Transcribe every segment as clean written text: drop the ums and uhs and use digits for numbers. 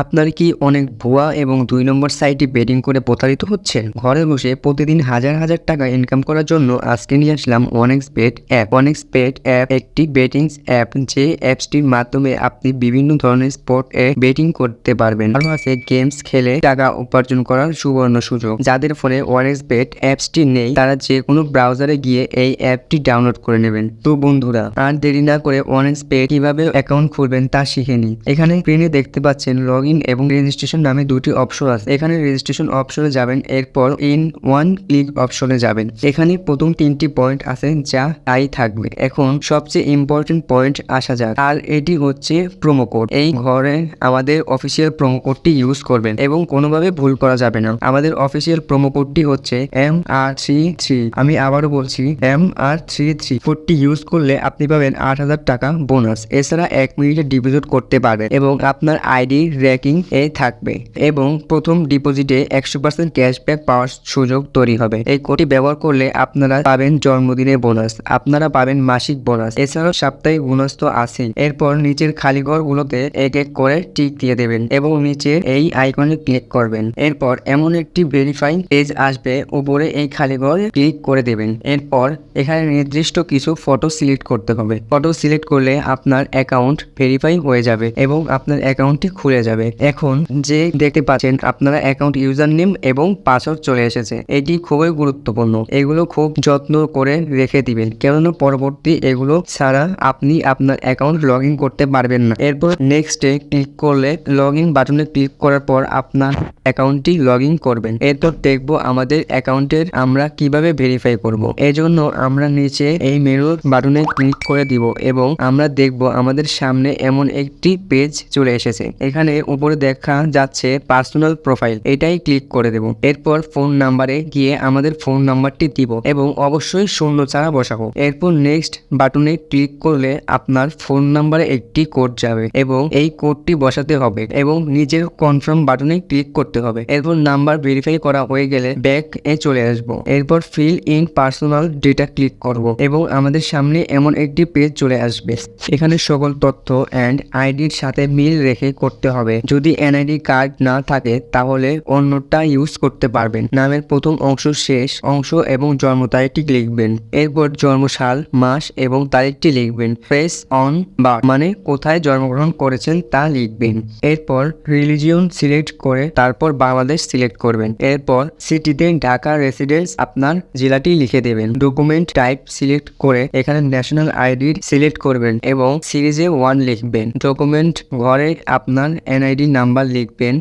আপনার কি অনেক ভুয়া এবং ২ নম্বর সাইটে বেটিং করে প্রতারিত হচ্ছেন? ঘরে বসে প্রতিদিন হাজার হাজার টাকা ইনকাম করার জন্য আজকে নিয়ে আসলাম OneXBet অ্যাপ। OneXBet অ্যাপ একটি বেটিংস অ্যাপ, যে অ্যাপসটির মাধ্যমে আপনি বিভিন্ন ধরনের স্পোর্টে বেটিং করতে পারবেন। আরও আছে গেমস খেলে টাকা উপার্জন করার সুবর্ণ সুযোগ। যাদের ফোনে OneXBet অ্যাপসটি নেই তারা যে কোনো ব্রাউজারে গিয়ে এই অ্যাপটি ডাউনলোড করে নেবেন। তো বন্ধুরা, আর দেরি না করে OneXBet কিভাবে অ্যাকাউন্ট খুলবেন তা শিখে নিন। এখানে স্ক্রিনে দেখতে পাচ্ছেন লগইন এবং রেজিস্ট্রেশন নামে দুটি অপশন আছে। এখানে রেজিস্ট্রেশন অপশনে যাবেন, এরপর ইন ওয়ান ক্লিক অপশনে যাবেন। এখানে প্রথম 3টি পয়েন্ট আছে যা তাই থাকবে। এখন সবচেয়ে ইম্পর্টেন্ট পয়েন্ট আসা যাক, আর এটি হচ্ছে প্রোমো কোড। এই ঘরে আমাদের অফিসিয়াল প্রোমো কোডটি ইউজ করবেন এবং কোনোভাবে ভুল করা যাবে না। আমাদের অফিসিয়াল প্রোমো কোডটি হচ্ছে MR33। আমি আবারও বলছি, MR33 কোডটি ইউজ করলে আপনি পাবেন 8,000 টাকা বোনাস। এছাড়া 1 মিনিটে ডিপোজিট করতে পারবেন এবং আপনার আইডি র্যাঙ্কিং এ থাকবে এবং প্রথম ডিপোজিটে 100% ক্যাশব্যাক পাওয়ার সুযোগ তৈরি হবে। এই কোডটি ব্যবহার করলে আপনারা পাবেন জন্মদিনের বোনাস, আপনারা পাবেন মাসিক বোনাস, এছাড়াও সাপ্তাহিক বোনাস তো আছেই। এরপর নিচের খালি ঘরগুলোতে এক এক করে টিক দিয়ে দেবেন এবং নিচের এই আইকনে ক্লিক করবেন। এরপর এমন একটি ভেরিফাইং পেজ আসবে, উপরে এই খালি ঘরে ক্লিক করে দেবেন। এরপর এখানে নির্দিষ্ট কিছু ফটো সিলেক্ট করতে হবে। ফটো সিলেক্ট করলে আপনার অ্যাকাউন্ট ভেরিফাই হয়ে যাবে এবং আপনার অ্যাকাউন্টটি খুলে যাবে। এখন যে দেখতে পাচ্ছেন আপনারা অ্যাকাউন্ট ইউজার নেম এবং পাসওয়ার্ড চলে এসেছে। এটি খুবই গুরুত্বপূর্ণ, এগুলো খুব যত্ন করে রেখে দিবেন, কেননা পরবর্তী এগুলো ছাড়া আপনি আপনার অ্যাকাউন্ট লগ ইন করতে পারবেন না। এরপর নেক্সটে ক্লিক করলে লগ ইন বাটনে ক্লিক করার পর আপনার অ্যাকাউন্টটি লগ ইন করবেন। এরপর দেখবো আমাদের অ্যাকাউন্টের আমরা কিভাবে ভেরিফাই করব। এজন্য আমরা নিচে এই মেনু বাটনে ক্লিক করে দিব এবং আমরা দেখব আমাদের সামনে এমন একটি পেজ চলে এসেছে। এখানে উপরে দেখা যাচ্ছে পার্সোনাল প্রোফাইল, এটাই ক্লিক করে দেব। এরপর ফোন নাম্বারে গিয়ে আমাদের ফোন নাম্বারটি দিব এবং অবশ্যই শূন্য ছাড়া বসাবো। এরপর নেক্সট বাটনে ক্লিক করলে আপনার ফোন নাম্বারে একটি কোড যাবে এবং এই কোডটি বসাতে হবে এবং নিজের কনফার্ম বাটনে ক্লিক করতে হবে। এরপর নাম্বার ভেরিফাই করা হয়ে গেলে ব্যাক এ চলে আসবো। এরপর fill in personal data click করব এবং আমাদের সামনে এমন একটি পেজ চলে আসবে। এখানে সকল তথ্য এন্ড আইডির সাথে মিল রেখে করতে হবে। যদি এনআইডি কার্ড না থাকে তাহলে অন্যটা ইউজ করতে পারবেন। নামের প্রথম অংশ, শেষ অংশ এবং জন্ম তারিখটি লিখবেন। এরপর জন্মসাল, মাস এবং তারিখটি লিখবেন। প্রেস অন বার্থ মানে কোথায় জন্মগ্রহণ করেছেন তা লিখবেন। এরপর রিলিজিয়ন সিলেক্ট করে তারপর বাংলাদেশ সিলেক্ট করবেন। এরপর সিটিতে ঢাকা রেসিডেন্স আপনার জেলাটি লিখে দেবেন। ডকুমেন্ট টাইপ সিলেক্ট করে এখানে ন্যাশনাল আইডি সিলেক্ট করবেন এবং সিরিজে 1 লিখবেন। ডকুমেন্ট ঘরে আপনার এনআইডি নাম্বার লিখবেন।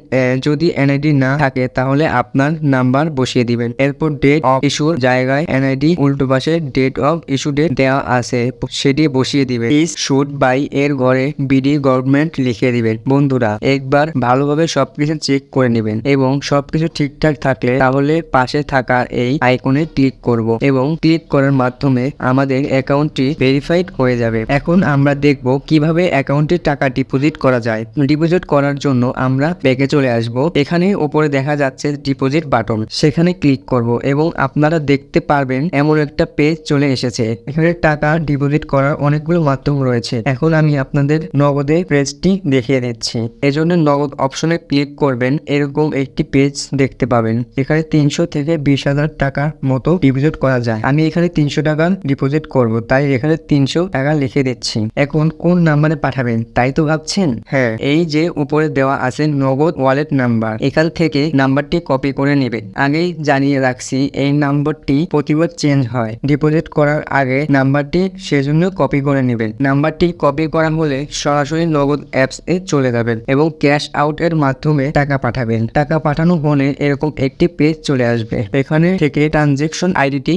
যদি এনআইডি না থাকে তাহলে আপনার নাম্বার বসিয়ে দিবেন। এরপর ডেট অফ ইস্যুর জায়গায় এনআইডি উল্টো পাশে ডেট অফ ইস্যু ডেট দেওয়া আছে, সেটি বসিয়ে দিবেন। ইজ শুড বাই এর ঘরে বিডি গভর্নমেন্ট লিখে দিবেন। বন্ধুরা, একবার ভালোভাবে সবকিছু চেক করে নেবেন এবং সবকিছু ঠিকঠাক থাকলে তাহলে পাশে থাকা এই আইকনে ক্লিক করব এবং ক্লিক করার মাধ্যমে আমাদের অ্যাকাউন্টটি ভেরিফাইড হয়ে যাবে। এখন আমরা দেখব কিভাবে অ্যাকাউন্টে টাকা ডিপোজিট করা যায়। ডিপোজিট করার জন্য আমরা ব্যাকে চলে আসব। এখানে উপরে দেখা যাচ্ছে ডিপোজিট বাটন, সেখানে ক্লিক করব এবং আপনারা দেখতে পারবেন এমন একটা পেজ চলে এসেছে। এখানে টাকা ডিপোজিট করার অনেকগুলো মাধ্যম রয়েছে। এখন আমি আপনাদের নগদে পেজটি দেখিয়ে দিচ্ছি। এজন্য নগদ অপশনে ক্লিক করবেন, এরকম একটি পেজ দেখতে পাবেন। এখানে 300 থেকে 20,000 টাকার মতো ডিপোজিট করা যায়। আমি এখানে 300 টাকা ডিপোজিট করব, তাই এখানে 300 টাকা লিখে দিচ্ছি। এখন কোন নাম্বারে পাঠাবেন তাই তো ভাবছেন? হ্যাঁ, এই যে উপরে দেওয়া আছে নগদ ওয়ালেট নাম্বার, এখান থেকে নাম্বারটি কপি করে নেবেন। আগেই জানিয়ে রাখছি এই নাম্বারটি প্রতিবার চেঞ্জ হয়। ডিপোজিট করার আগে নাম্বারটি সেজন্য কপি করে নেবেন। নাম্বারটি কপি করা হলে সরাসরি নগদ অ্যাপস এ চলে যাবেন এবং ক্যাশ আউট এর মাধ্যমে টাকা পাঠাবেন। টাকা পাঠানো হলে এরকম একটি পেজ চলে আসবে। এখানে থেকে ট্রানজেকশন আইডিটি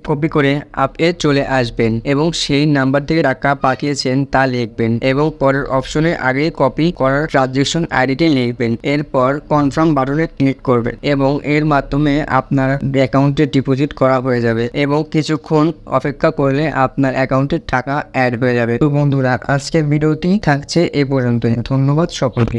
কপি করে অ্যাপে চলে আসবেন এবং সেই নাম্বার থেকে টাকা পাঠিয়েছেন তা লিখবেন এবং পরের অপশনে আগে কপি করার ট্রানজেকশন আইডিটি লিখবেন। এরপর কনফার্ম বাটনে ক্লিক করবেন এবং এর মাধ্যমে আপনার অ্যাকাউন্টে ডিপোজিট করা হয়ে যাবে এবং কিছুক্ষণ অপেক্ষা করলে আপনার অ্যাকাউন্টে টাকা অ্যাড হয়ে যাবে। তো বন্ধুরা, আজকের ভিডিওটি থাকছে এ পর্যন্ত। ধন্যবাদ সকলকে।